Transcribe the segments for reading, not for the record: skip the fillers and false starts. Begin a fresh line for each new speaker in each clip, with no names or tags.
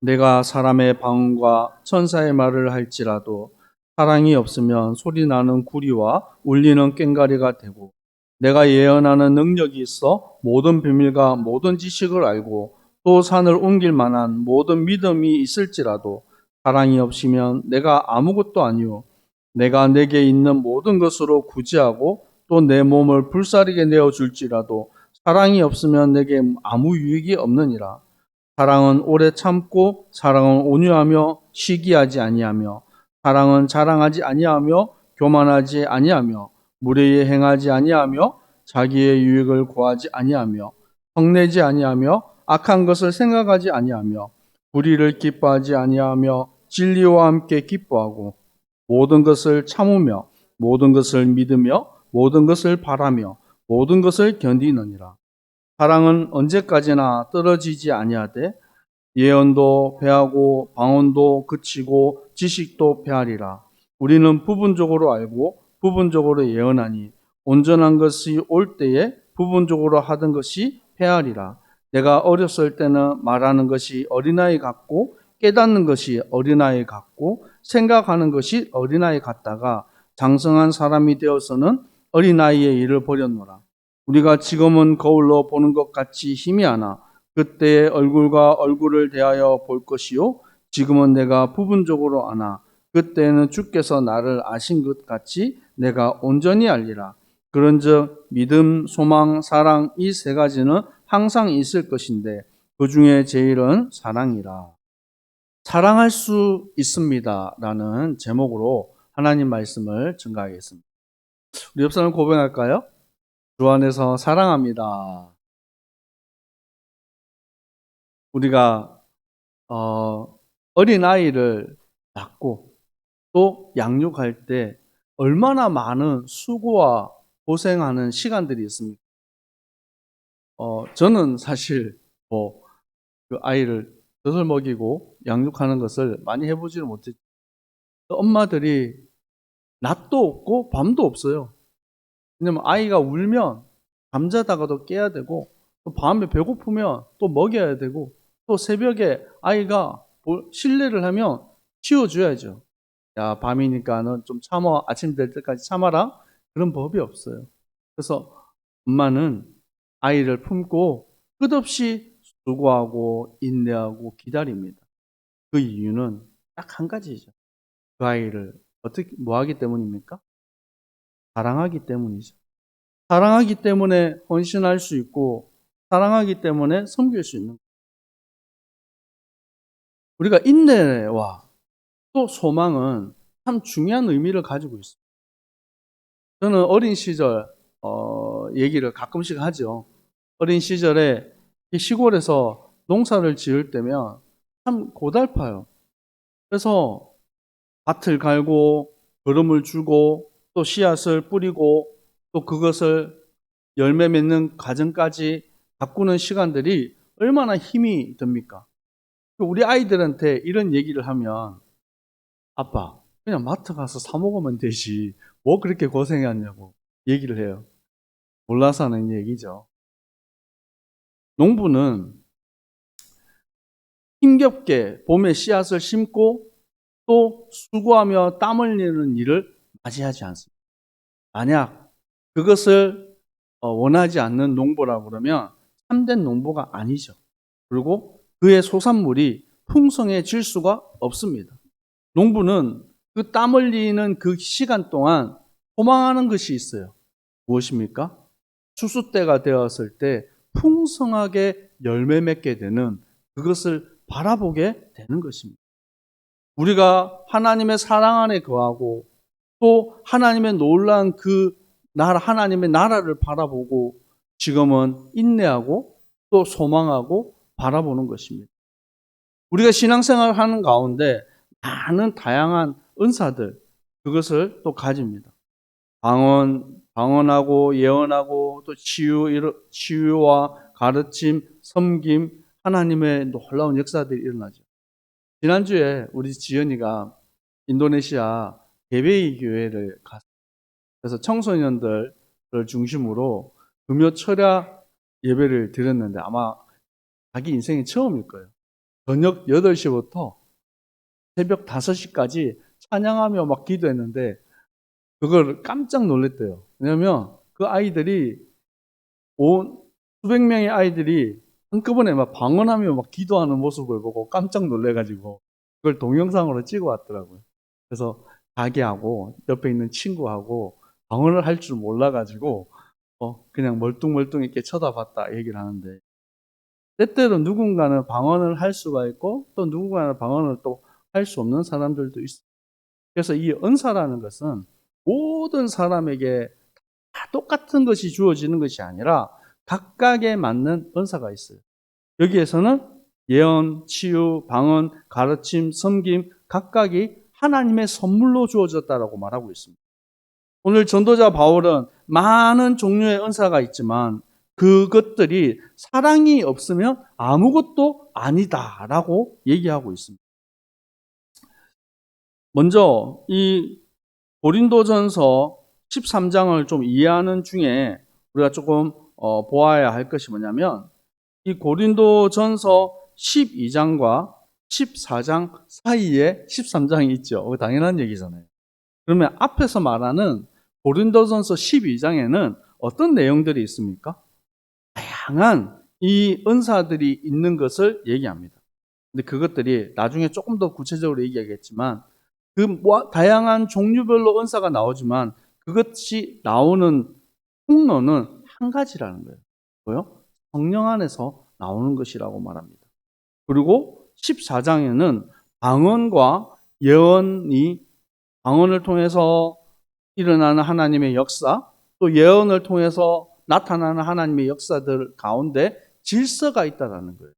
내가 사람의 방언과 천사의 말을 할지라도 사랑이 없으면 소리나는 구리와 울리는 꽹과리가 되고, 내가 예언하는 능력이 있어 모든 비밀과 모든 지식을 알고 또 산을 옮길 만한 모든 믿음이 있을지라도 사랑이 없으면 내가 아무것도 아니요 내가 내게 있는 모든 것으로 구제하고 또 내 몸을 불사르게 내어 줄지라도 사랑이 없으면 내게 아무 유익이 없느니라. 사랑은 오래 참고 사랑은 온유하며 시기하지 아니하며 사랑은 자랑하지 아니하며 교만하지 아니하며 무례히 행하지 아니하며 자기의 유익을 구하지 아니하며 성내지 아니하며 악한 것을 생각하지 아니하며 불의를 기뻐하지 아니하며 진리와 함께 기뻐하고 모든 것을 참으며 모든 것을 믿으며 모든 것을 바라며 모든 것을 견디느니라. 사랑은 언제까지나 떨어지지 아니하되 예언도 패하고 방언도 그치고 지식도 패하리라. 우리는 부분적으로 알고 부분적으로 예언하니 온전한 것이 올 때에 부분적으로 하던 것이 패하리라. 내가 어렸을 때는 말하는 것이 어린아이 같고 깨닫는 것이 어린아이 같고 생각하는 것이 어린아이 같다가 장성한 사람이 되어서는 어린아이의 일을 버렸노라. 우리가 지금은 거울로 보는 것 같이 희미하나 그때의 얼굴과 얼굴을 대하여 볼 것이요 지금은 내가 부분적으로 아나 그때는 주께서 나를 아신 것 같이 내가 온전히 알리라. 그런즉 믿음, 소망, 사랑 이 세 가지는 항상 있을 것인데 그 중에 제일은 사랑이라. 사랑할 수 있습니다 라는 제목으로 하나님 말씀을 증가하겠습니다. 우리 옆 사람 고백할까요? 주 안에서 사랑합니다. 우리가 어린아이를 낳고 또 양육할 때 얼마나 많은 수고와 고생하는 시간들이 있습니까? 저는 사실 그 아이를 젖을 먹이고 양육하는 것을 많이 해보지는 못했죠. 엄마들이 낮도 없고 밤도 없어요. 왜냐면 아이가 울면 잠자다가도 깨야 되고 또 밤에 배고프면 또 먹여야 되고 또 새벽에 아이가 실례를 하면 치워줘야죠. 야, 밤이니까는 좀 참아. 아침 될 때까지 참아라. 그런 법이 없어요. 그래서 엄마는 아이를 품고 끝없이 수고하고 인내하고 기다립니다. 그 이유는 딱 한 가지죠. 그 아이를 어떻게, 뭐 하기 때문입니까? 사랑하기 때문이죠. 사랑하기 때문에 헌신할 수 있고, 사랑하기 때문에 섬길 수 있는 거예요. 우리가 인내와 또 소망은 참 중요한 의미를 가지고 있어요. 저는 어린 시절 얘기를 가끔씩 하죠. 어린 시절에 시골에서 농사를 지을 때면 참 고달파요. 그래서 밭을 갈고 거름을 주고 또 씨앗을 뿌리고 또 그것을 열매 맺는 과정까지 가꾸는 시간들이 얼마나 힘이 듭니까? 우리 아이들한테 이런 얘기를 하면 아빠 그냥 마트 가서 사 먹으면 되지 뭐 그렇게 고생하냐고 얘기를 해요. 몰라서 하는 얘기죠. 농부는 힘겹게 봄에 씨앗을 심고 또 수고하며 땀 흘리는 일을 맞이하지 않습니다. 만약 그것을 원하지 않는 농부라고 그러면 참된 농부가 아니죠. 그리고 그의 소산물이 풍성해질 수가 없습니다. 농부는 그 땀 흘리는 그 시간 동안 소망하는 것이 있어요. 무엇입니까? 추수 때가 되었을 때 풍성하게 열매 맺게 되는 그것을 바라보게 되는 것입니다. 우리가 하나님의 사랑 안에 거하고 또 하나님의 놀라운 그 나라, 하나님의 나라를 바라보고 지금은 인내하고 또 소망하고 바라보는 것입니다. 우리가 신앙생활을 하는 가운데 많은 다양한 은사들, 그것을 또 가집니다. 방언하고 예언하고 또 치유와 가르침, 섬김, 하나님의 놀라운 역사들이 일어나죠. 지난주에 우리 지연이가 인도네시아 게베이 교회를 갔어요. 그래서 청소년들을 중심으로 금요 철야 예배를 드렸는데 아마 자기 인생이 처음일 거예요. 저녁 8시부터 새벽 5시까지 찬양하며 막 기도했는데 그걸 깜짝 놀랐대요. 왜냐하면 그 아이들이 수백 명의 아이들이 한꺼번에 막 방언하며 막 기도하는 모습을 보고 깜짝 놀래가지고 그걸 동영상으로 찍어 왔더라고요. 그래서 자기하고 옆에 있는 친구하고 방언을 할 줄 몰라가지고 그냥 멀뚱멀뚱 쳐다봤다 얘기를 하는데, 때때로 누군가는 방언을 할 수가 있고 또 누군가는 방언을 또 할 수 없는 사람들도 있어요. 그래서 이 은사라는 것은 모든 사람에게 다 똑같은 것이 주어지는 것이 아니라 각각에 맞는 은사가 있어요. 여기에서는 예언, 치유, 방언, 가르침, 섬김 각각이 하나님의 선물로 주어졌다라고 말하고 있습니다. 오늘 전도자 바울은 많은 종류의 은사가 있지만 그것들이 사랑이 없으면 아무것도 아니다라고 얘기하고 있습니다. 먼저 이 고린도전서 13장을 좀 이해하는 중에 우리가 조금 보아야 할 것이 뭐냐면, 이 고린도전서 12장과 14장 사이에 13장이 있죠. 당연한 얘기잖아요. 그러면 앞에서 말하는 고린도전서 12장에는 어떤 내용들이 있습니까? 다양한 이 은사들이 있는 것을 얘기합니다. 근데 그것들이 나중에 조금 더 구체적으로 얘기하겠지만, 그 다양한 종류별로 은사가 나오지만 그것이 나오는 통로는 한 가지라는 거예요. 뭐요? 성령 안에서 나오는 것이라고 말합니다. 그리고 14장에는 방언과 예언이, 방언을 통해서 일어나는 하나님의 역사, 또 예언을 통해서 나타나는 하나님의 역사들 가운데 질서가 있다는 거예요.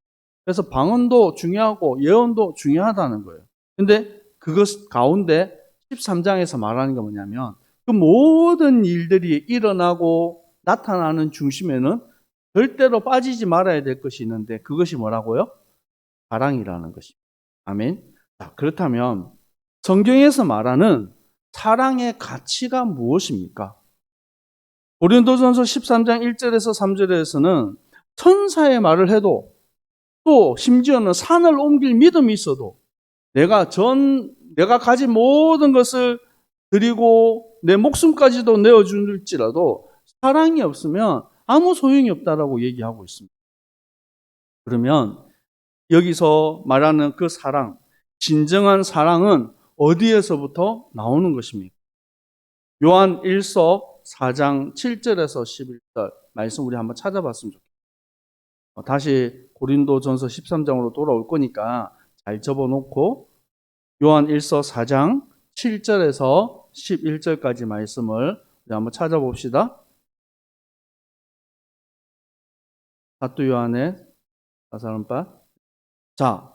그래서 방언도 중요하고 예언도 중요하다는 거예요. 근데 그것 가운데 13장에서 말하는 게 뭐냐면, 그 모든 일들이 일어나고 나타나는 중심에는 절대로 빠지지 말아야 될 것이 있는데, 그것이 뭐라고요? 사랑이라는 것입니다. 아멘. 자, 그렇다면 성경에서 말하는 사랑의 가치가 무엇입니까? 고린도전서 13장 1절에서 3절에서는 천사의 말을 해도, 또 심지어는 산을 옮길 믿음이 있어도, 내가 가진 모든 것을 드리고 내 목숨까지도 내어줄지라도 사랑이 없으면 아무 소용이 없다라고 얘기하고 있습니다. 그러면 여기서 말하는 그 사랑, 진정한 사랑은 어디에서부터 나오는 것입니까? 요한 1서 4장 7절에서 11절 말씀 우리 한번 찾아봤으면 좋겠어요. 다시 고린도전서 13장으로 돌아올 거니까 잘 접어놓고 요한 1서 4장 7절에서 11절까지 말씀을 우리 한번 찾아봅시다. 사도 요한의 사사론파. 자,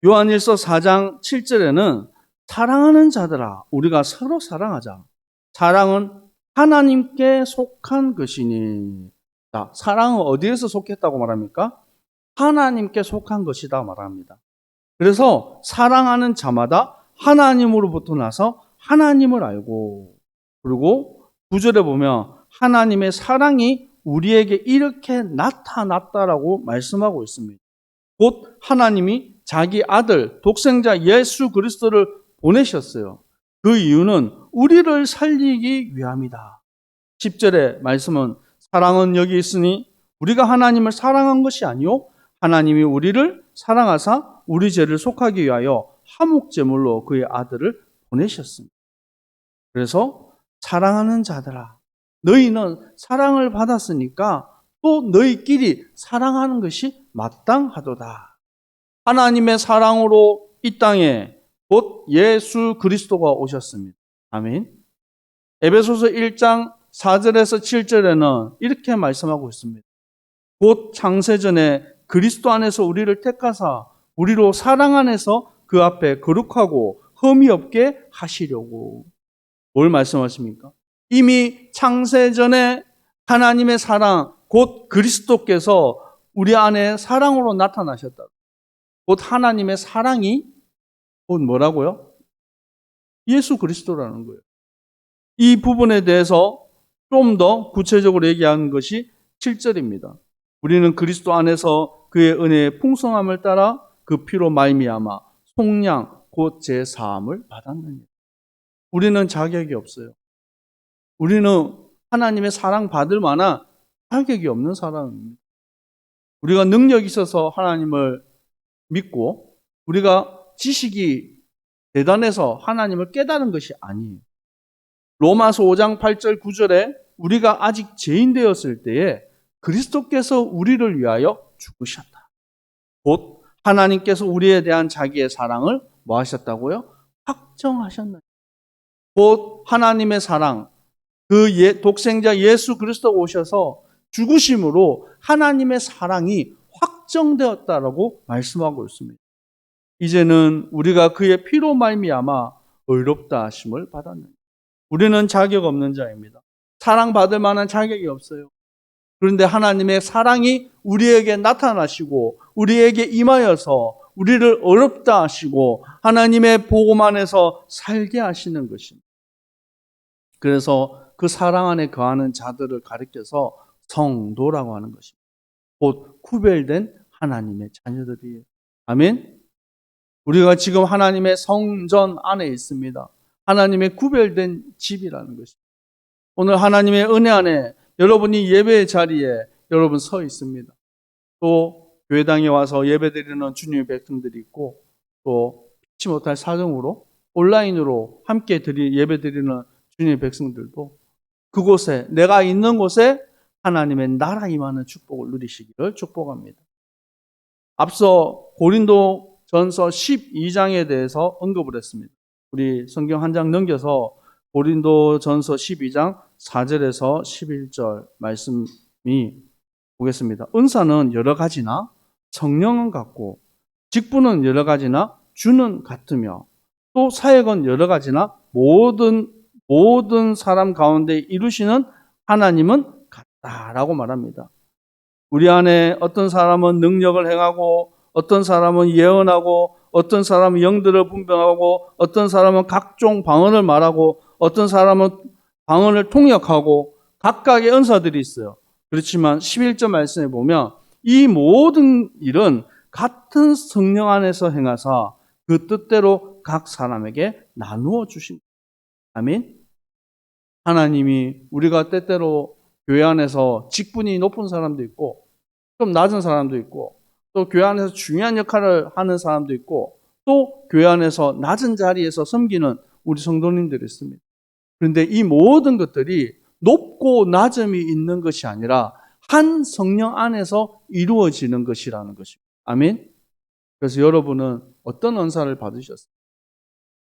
요한 1서 4장 7절에는 사랑하는 자들아, 우리가 서로 사랑하자. 사랑은 하나님께 속한 것이니. 자, 사랑은 어디에서 속했다고 말합니까? 하나님께 속한 것이다 말합니다. 그래서 사랑하는 자마다 하나님으로부터 나서 하나님을 알고, 그리고 9절에 보면 하나님의 사랑이 우리에게 이렇게 나타났다라고 말씀하고 있습니다. 곧 하나님이 자기 아들 독생자 예수 그리스도를 보내셨어요. 그 이유는 우리를 살리기 위함이다. 10절의 말씀은 사랑은 여기 있으니 우리가 하나님을 사랑한 것이 아니요 하나님이 우리를 사랑하사 우리 죄를 속하기 위하여 화목제물로 그의 아들을 보내셨습니다. 그래서 사랑하는 자들아, 너희는 사랑을 받았으니까 또 너희끼리 사랑하는 것이 마땅하도다. 하나님의 사랑으로 이 땅에 곧 예수 그리스도가 오셨습니다. 아멘. 에베소서 1장 4절에서 7절에는 이렇게 말씀하고 있습니다. 곧 창세전에 그리스도 안에서 우리를 택하사 우리로 사랑 안에서 그 앞에 거룩하고 흠이 없게 하시려고. 뭘 말씀하십니까? 이미 창세전에 하나님의 사랑, 곧 그리스도께서 우리 안에 사랑으로 나타나셨다. 곧 하나님의 사랑이 곧 뭐라고요? 예수 그리스도라는 거예요. 이 부분에 대해서 좀 더 구체적으로 얘기하는 것이 7절입니다. 우리는 그리스도 안에서 그의 은혜의 풍성함을 따라 그 피로 말미암아 속량 곧 제 사함을 받았느니라. 우리는 자격이 없어요. 우리는 하나님의 사랑 받을 만한 자격이 없는 사람입니다. 우리가 능력이 있어서 하나님을 믿고 우리가 지식이 대단해서 하나님을 깨달은 것이 아니에요. 로마서 5장 8절 9절에 우리가 아직 죄인 되었을 때에 그리스도께서 우리를 위하여 죽으셨다. 곧 하나님께서 우리에 대한 자기의 사랑을 뭐 하셨다고요? 확정하셨나요? 곧 하나님의 사랑, 그 독생자 예수 그리스도가 오셔서 죽으심으로 하나님의 사랑이 확정되었다라고 말씀하고 있습니다. 이제는 우리가 그의 피로 말미암아 의롭다 하심을 받았느니라. 우리는 자격 없는 자입니다. 사랑받을 만한 자격이 없어요. 그런데 하나님의 사랑이 우리에게 나타나시고 우리에게 임하여서 우리를 의롭다 하시고 하나님의 복음 안에서 살게 하시는 것입니다. 그래서 그 사랑 안에 거하는 자들을 가리켜서 성도라고 하는 것입니다. 곧 구별된 하나님의 자녀들이에요. 아멘. 우리가 지금 하나님의 성전 안에 있습니다. 하나님의 구별된 집이라는 것입니다. 오늘 하나님의 은혜 안에 여러분이 예배의 자리에 여러분 서 있습니다. 또 교회당에 와서 예배드리는 주님의 백성들이 있고 또 피치 못할 사정으로 온라인으로 함께 예배드리는 주님의 백성들도 그곳에 내가 있는 곳에 하나님의 나라 임하는 축복을 누리시기를 축복합니다. 앞서 고린도 전서 12장에 대해서 언급을 했습니다. 우리 성경 한 장 넘겨서 고린도 전서 12장 4절에서 11절 말씀이 보겠습니다. 은사는 여러 가지나 성령은 같고 직분은 여러 가지나 주는 같으며 또 사역은 여러 가지나 모든 사람 가운데 이루시는 하나님은 같다라고 말합니다. 우리 안에 어떤 사람은 능력을 행하고 어떤 사람은 예언하고 어떤 사람은 영들을 분별하고 어떤 사람은 각종 방언을 말하고 어떤 사람은 방언을 통역하고 각각의 은사들이 있어요. 그렇지만 11절 말씀에 보면 이 모든 일은 같은 성령 안에서 행하사 그 뜻대로 각 사람에게 나누어 주십니다. 아멘. 하나님이 우리가 때때로 교회 안에서 직분이 높은 사람도 있고 좀 낮은 사람도 있고 또 교회 안에서 중요한 역할을 하는 사람도 있고 또 교회 안에서 낮은 자리에서 섬기는 우리 성도님들이 있습니다. 그런데 이 모든 것들이 높고 낮음이 있는 것이 아니라 한 성령 안에서 이루어지는 것이라는 것입니다. 아멘. 그래서 여러분은 어떤 은사를 받으셨어요?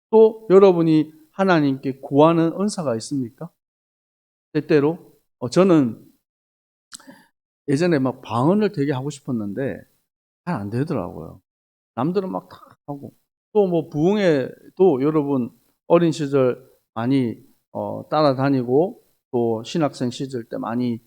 또 여러분이 하나님께 구하는 은사가 있습니까? 때때로 저는 예전에 막 방언을 되게 하고 싶었는데 잘 안 되더라고요. 남들은 막 다 하고 또 뭐 부흥회도 여러분 어린 시절 많이 따라다니고 또 신학생 시절 때 많이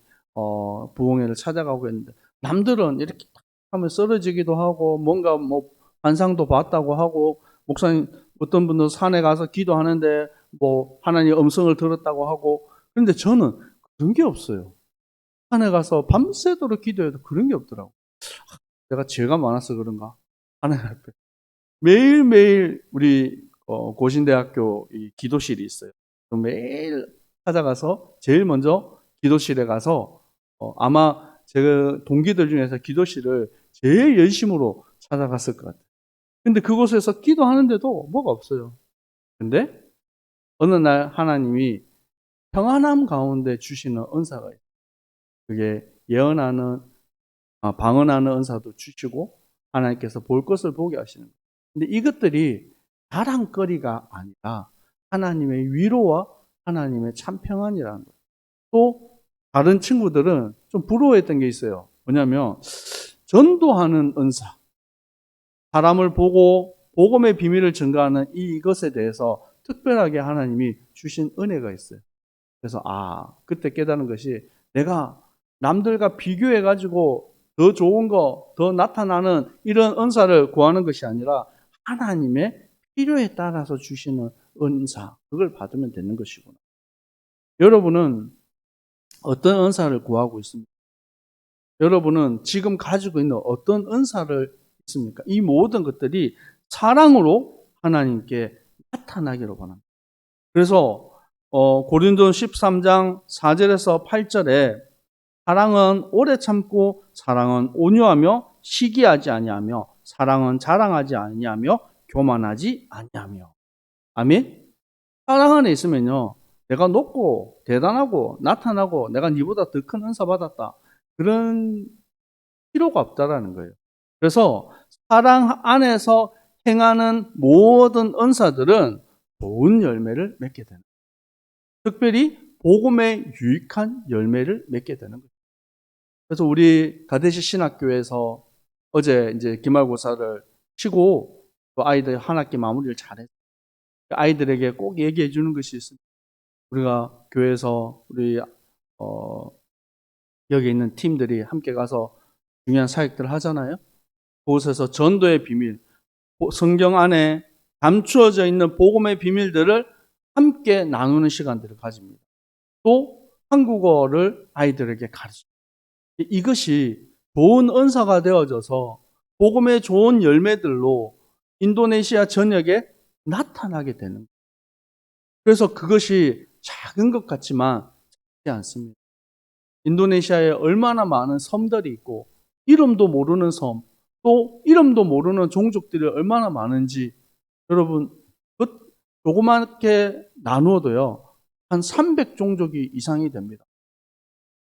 부흥회를 찾아가고 했는데 남들은 이렇게 딱 하면 쓰러지기도 하고 뭔가 뭐 환상도 봤다고 하고 목사님 어떤 분은 산에 가서 기도하는데 뭐 하나님 음성을 들었다고 하고 그런데 저는 그런 게 없어요. 산에 가서 밤새도록 기도해도 그런 게 없더라고. 내가 죄가 많아서 그런가? 하나님 앞에 매일매일 우리 고신대학교 이 기도실이 있어요. 매일 찾아가서 제일 먼저 기도실에 가서 아마 제가 동기들 중에서 기도실을 제일 열심으로 찾아갔을 것 같아요. 근데 그곳에서 기도하는데도 뭐가 없어요. 근데 어느 날 하나님이 평안함 가운데 주시는 은사가 있어요. 그게 예언하는 방언하는 은사도 주시고 하나님께서 볼 것을 보게 하시는 거예요. 근데 이것들이 자랑거리가 아니라 하나님의 위로와 하나님의 참 평안이라는 거예요. 또 다른 친구들은 좀 부러워했던 게 있어요. 뭐냐면 전도하는 은사, 사람을 보고 복음의 비밀을 증거하는 이것에 대해서 특별하게 하나님이 주신 은혜가 있어요. 그래서 그때 깨달은 것이 내가 남들과 비교해가지고 더 좋은 거, 더 나타나는 이런 은사를 구하는 것이 아니라 하나님의 필요에 따라서 주시는 은사, 그걸 받으면 되는 것이구나. 여러분은 어떤 은사를 구하고 있습니까? 여러분은 지금 가지고 있는 어떤 은사를 있습니까? 이 모든 것들이 사랑으로 하나님께 나타나기로 원합니다. 그래서 고린도 13장 4절에서 8절에 사랑은 오래 참고 사랑은 온유하며 시기하지 아니하며 사랑은 자랑하지 아니하며 교만하지 아니하며. 아멘. 사랑 안에 있으면요, 내가 높고 대단하고 나타나고 내가 니보다 더 큰 은사 받았다, 그런 필요가 없다라는 거예요. 그래서 사랑 안에서 행하는 모든 은사들은 좋은 열매를 맺게 되는 거예요. 특별히 복음에 유익한 열매를 맺게 되는 거예요. 그래서 우리 가데시 신학교에서 어제 이제 기말고사를 치고 또 아이들 한 학기 마무리를 잘했어요. 아이들에게 꼭 얘기해 주는 것이 있습니다. 우리가 교회에서 우리 여기 있는 팀들이 함께 가서 중요한 사역들을 하잖아요. 그곳에서 전도의 비밀, 성경 안에 감추어져 있는 복음의 비밀들을 함께 나누는 시간들을 가집니다. 또 한국어를 아이들에게 가르칩니다. 이것이 좋은 은사가 되어져서 복음의 좋은 열매들로 인도네시아 전역에 나타나게 되는 거예요. 그래서 그것이 작은 것 같지만 작지 않습니다. 인도네시아에 얼마나 많은 섬들이 있고 이름도 모르는 섬, 또 이름도 모르는 종족들이 얼마나 많은지 여러분 조그맣게 나누어도요 한 300종족이 이상이 됩니다.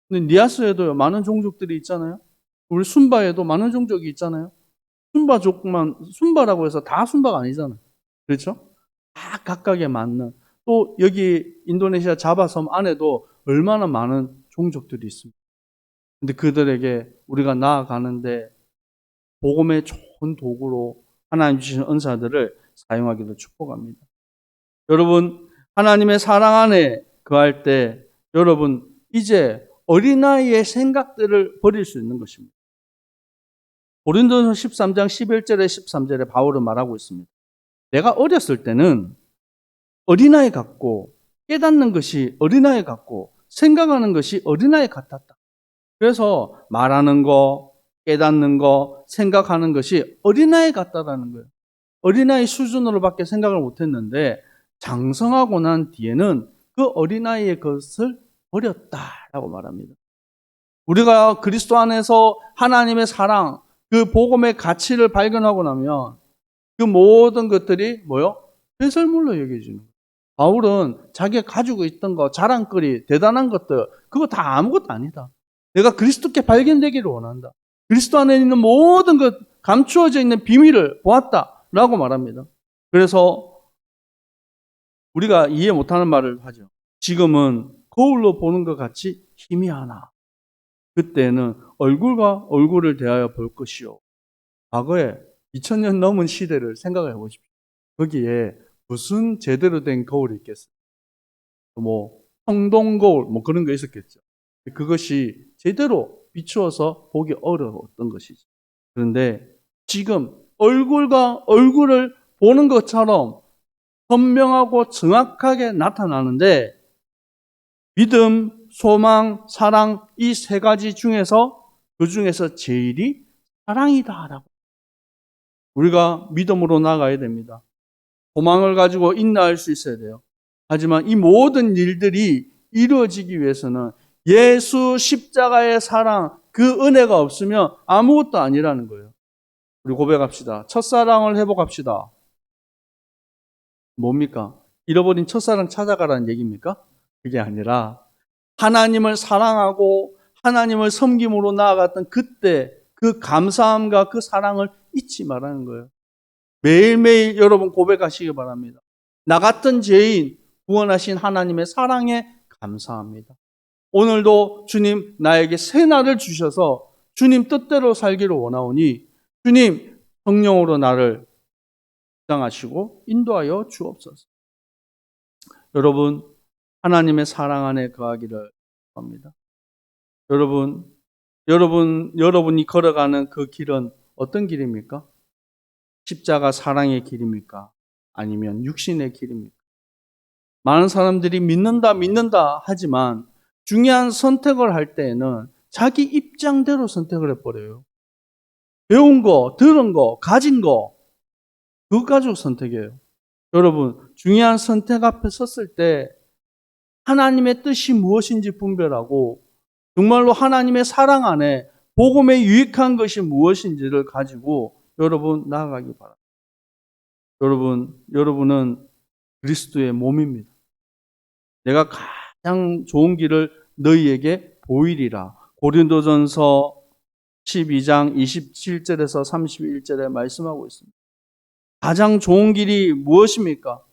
근데 니아스에도 많은 종족들이 있잖아요. 우리 순바에도 많은 종족이 있잖아요. 순바족만 순바라고 해서 다 순바가 아니잖아요. 그렇죠? 다 각각에 맞는, 또 여기 인도네시아 자바섬 안에도 얼마나 많은 종족들이 있습니다. 근데 그들에게 우리가 나아가는데 복음의 좋은 도구로 하나님 주신 은사들을 사용하기를 축복합니다. 여러분, 하나님의 사랑 안에 거할 때 여러분 이제 어린아이의 생각들을 버릴 수 있는 것입니다. 고린도서 13장 11절에 13절에 바울은 말하고 있습니다. 내가 어렸을 때는 어린아이 같고 깨닫는 것이 어린아이 같고 생각하는 것이 어린아이 같았다. 그래서 말하는 거, 깨닫는 거, 생각하는 것이 어린아이 같다라는 거예요. 어린아이 수준으로밖에 생각을 못했는데 장성하고 난 뒤에는 그 어린아이의 것을 버렸다라고 말합니다. 우리가 그리스도 안에서 하나님의 사랑, 그 복음의 가치를 발견하고 나면 그 모든 것들이 뭐요? 배설물로 여겨지는 거예요. 바울은 자기가 가지고 있던 거, 자랑거리, 대단한 것들, 그거 다 아무것도 아니다. 내가 그리스도께 발견되기를 원한다. 그리스도 안에 있는 모든 것, 감추어져 있는 비밀을 보았다라고 말합니다. 그래서 우리가 이해 못하는 말을 하죠. 지금은 거울로 보는 것 같이 희미하나. 그때는 얼굴과 얼굴을 대하여 볼 것이요. 과거에 2000년 넘은 시대를 생각해 보십시오. 거기에 무슨 제대로 된 거울이 있겠어요? 뭐 성동 거울 뭐 그런 거 있었겠죠. 그것이 제대로 비추어서 보기 어려웠던 것이죠. 그런데 지금 얼굴과 얼굴을 보는 것처럼 선명하고 정확하게 나타나는데 믿음, 소망, 사랑 이 세 가지 중에서 그 중에서 제일이 사랑이다라고. 우리가 믿음으로 나가야 됩니다. 소망을 가지고 인내할 수 있어야 돼요. 하지만 이 모든 일들이 이루어지기 위해서는 예수 십자가의 사랑, 그 은혜가 없으면 아무것도 아니라는 거예요. 우리 고백합시다. 첫사랑을 회복합시다. 뭡니까? 잃어버린 첫사랑 찾아가라는 얘기입니까? 그게 아니라 하나님을 사랑하고 하나님을 섬김으로 나아갔던 그때 그 감사함과 그 사랑을 잊지 말라는 거예요. 매일매일 여러분 고백하시기 바랍니다. 나 같은 죄인 구원하신 하나님의 사랑에 감사합니다. 오늘도 주님 나에게 새 날을 주셔서 주님 뜻대로 살기를 원하오니 주님 성령으로 나를 주장하시고 인도하여 주옵소서. 여러분 하나님의 사랑 안에 거하기를 합니다. 여러분이 걸어가는 그 길은 어떤 길입니까? 십자가 사랑의 길입니까? 아니면 육신의 길입니까? 많은 사람들이 믿는다 하지만 중요한 선택을 할 때에는 자기 입장대로 선택을 해버려요. 배운 거, 들은 거, 가진 거, 그것 가지고 선택해요. 여러분, 중요한 선택 앞에 섰을 때 하나님의 뜻이 무엇인지 분별하고 정말로 하나님의 사랑 안에 복음에 유익한 것이 무엇인지를 가지고 여러분 나아가기 바랍니다. 여러분은 그리스도의 몸입니다. 내가 가장 좋은 길을 너희에게 보이리라. 고린도전서 12장 27절에서 31절에 말씀하고 있습니다. 가장 좋은 길이 무엇입니까?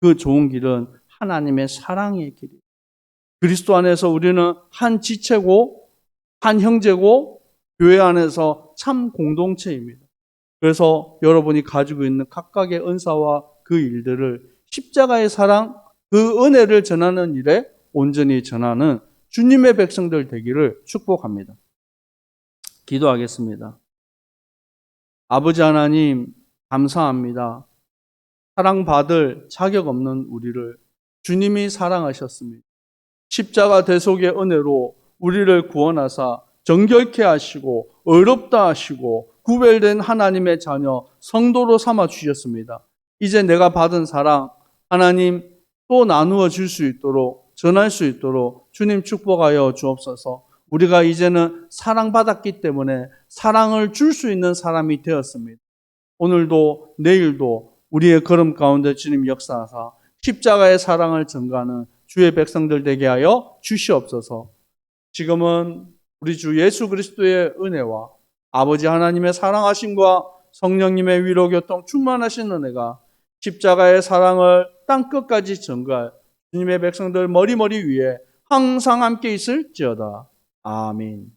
그 좋은 길은 하나님의 사랑의 길이에요. 그리스도 안에서 우리는 한 지체고 한 형제고 교회 안에서 참 공동체입니다. 그래서 여러분이 가지고 있는 각각의 은사와 그 일들을 십자가의 사랑, 그 은혜를 전하는 일에 온전히 전하는 주님의 백성들 되기를 축복합니다. 기도하겠습니다. 아버지 하나님, 감사합니다. 사랑받을 자격 없는 우리를 주님이 사랑하셨습니다. 십자가 대속의 은혜로 우리를 구원하사 정결케 하시고 의롭다 하시고 구별된 하나님의 자녀 성도로 삼아 주셨습니다. 이제 내가 받은 사랑 하나님 또 나누어 줄 수 있도록 전할 수 있도록 주님 축복하여 주옵소서. 우리가 이제는 사랑받았기 때문에 사랑을 줄 수 있는 사람이 되었습니다. 오늘도 내일도 우리의 걸음 가운데 주님 역사하사 십자가의 사랑을 전가하는 주의 백성들 되게 하여 주시옵소서. 지금은 우리 주 예수 그리스도의 은혜와 아버지 하나님의 사랑하심과 성령님의 위로 교통 충만하신 은혜가 십자가의 사랑을 땅끝까지 전가할 주님의 백성들 머리 위에 항상 함께 있을지어다. 아멘.